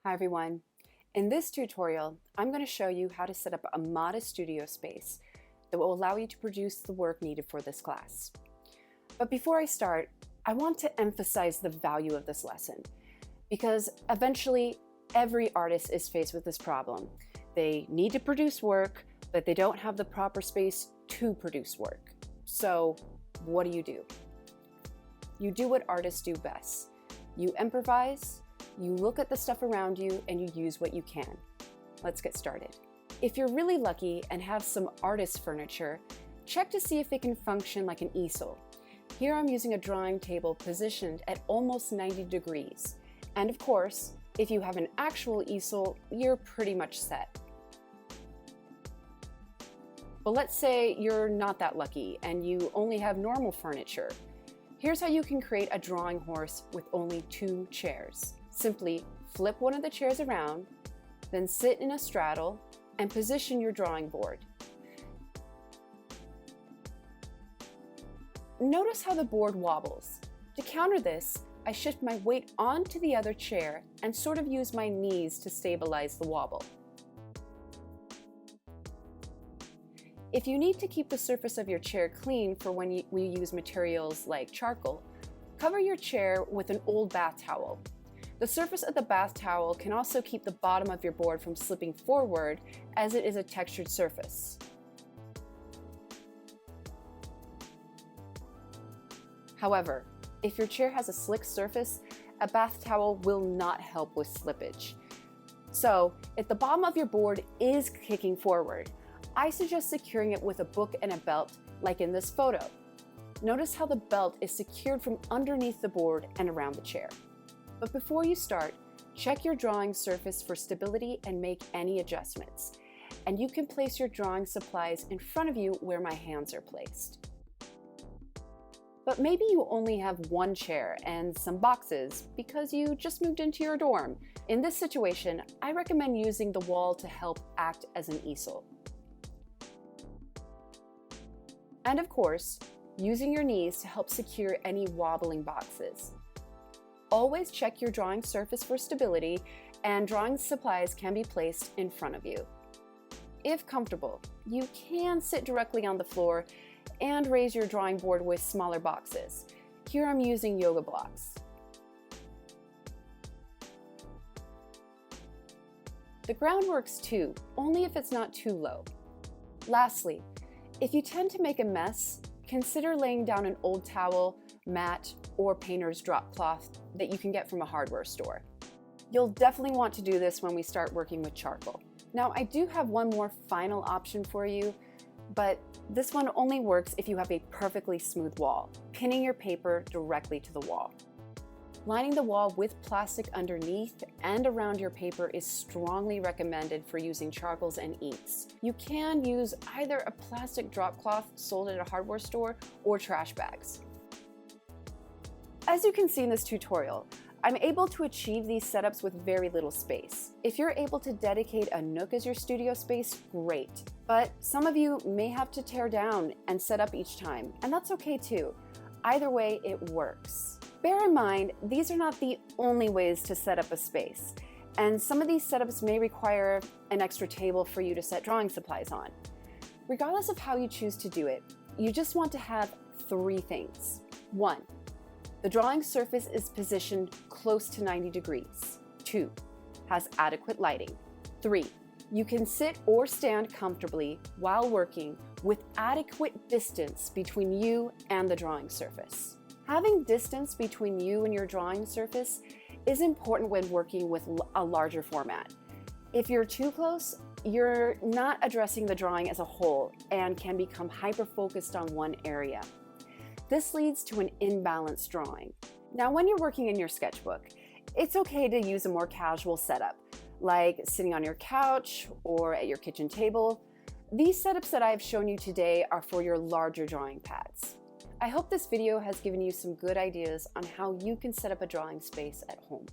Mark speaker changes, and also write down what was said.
Speaker 1: Hi everyone. In this tutorial, I'm going to show you how to set up a modest studio space that will allow you to produce the work needed for this class. But before I start, I want to emphasize the value of this lesson because eventually every artist is faced with this problem. They need to produce work, but they don't have the proper space to produce work. So what do? You do what artists do best. You improvise, you look at the stuff around you, and you use what you can. Let's get started. If you're really lucky and have some artist furniture, check to see if it can function like an easel. Here I'm using a drawing table positioned at almost 90 degrees. And of course, if you have an actual easel, you're pretty much set. But let's say you're not that lucky and you only have normal furniture. Here's how you can create a drawing horse with only 2 chairs. Simply flip one of the chairs around, then sit in a straddle and position your drawing board. Notice how the board wobbles. To counter this, I shift my weight onto the other chair and sort of use my knees to stabilize the wobble. If you need to keep the surface of your chair clean for when we use materials like charcoal, cover your chair with an old bath towel. The surface of the bath towel can also keep the bottom of your board from slipping forward as it is a textured surface. However, if your chair has a slick surface, a bath towel will not help with slippage. So, if the bottom of your board is kicking forward, I suggest securing it with a book and a belt, like in this photo. Notice how the belt is secured from underneath the board and around the chair. But before you start, check your drawing surface for stability and make any adjustments. And you can place your drawing supplies in front of you where my hands are placed. But maybe you only have one chair and some boxes because you just moved into your dorm. In this situation, I recommend using the wall to help act as an easel. And of course, using your knees to help secure any wobbling boxes. Always check your drawing surface for stability, and drawing supplies can be placed in front of you. If comfortable, you can sit directly on the floor and raise your drawing board with smaller boxes. Here I'm using yoga blocks. The ground works too, only if it's not too low. Lastly, if you tend to make a mess, consider laying down an old towel, mat, or painter's drop cloth that you can get from a hardware store. You'll definitely want to do this when we start working with charcoal. Now, I do have one more final option for you, but this one only works if you have a perfectly smooth wall, pinning your paper directly to the wall. Lining the wall with plastic underneath and around your paper is strongly recommended for using charcoals and inks. You can use either a plastic drop cloth sold at a hardware store or trash bags. As you can see in this tutorial, I'm able to achieve these setups with very little space. If you're able to dedicate a nook as your studio space, great. But some of you may have to tear down and set up each time, and that's okay too. Either way, it works. Bear in mind, these are not the only ways to set up a space, and some of these setups may require an extra table for you to set drawing supplies on. Regardless of how you choose to do it, you just want to have 3 things. 1. The drawing surface is positioned close to 90 degrees. 2. Has adequate lighting. 3. You can sit or stand comfortably while working with adequate distance between you and the drawing surface. Having distance between you and your drawing surface is important when working with a larger format. If you're too close, you're not addressing the drawing as a whole and can become hyper-focused on one area. This leads to an imbalanced drawing. Now, when you're working in your sketchbook, it's okay to use a more casual setup, like sitting on your couch or at your kitchen table. These setups that I've shown you today are for your larger drawing pads. I hope this video has given you some good ideas on how you can set up a drawing space at home.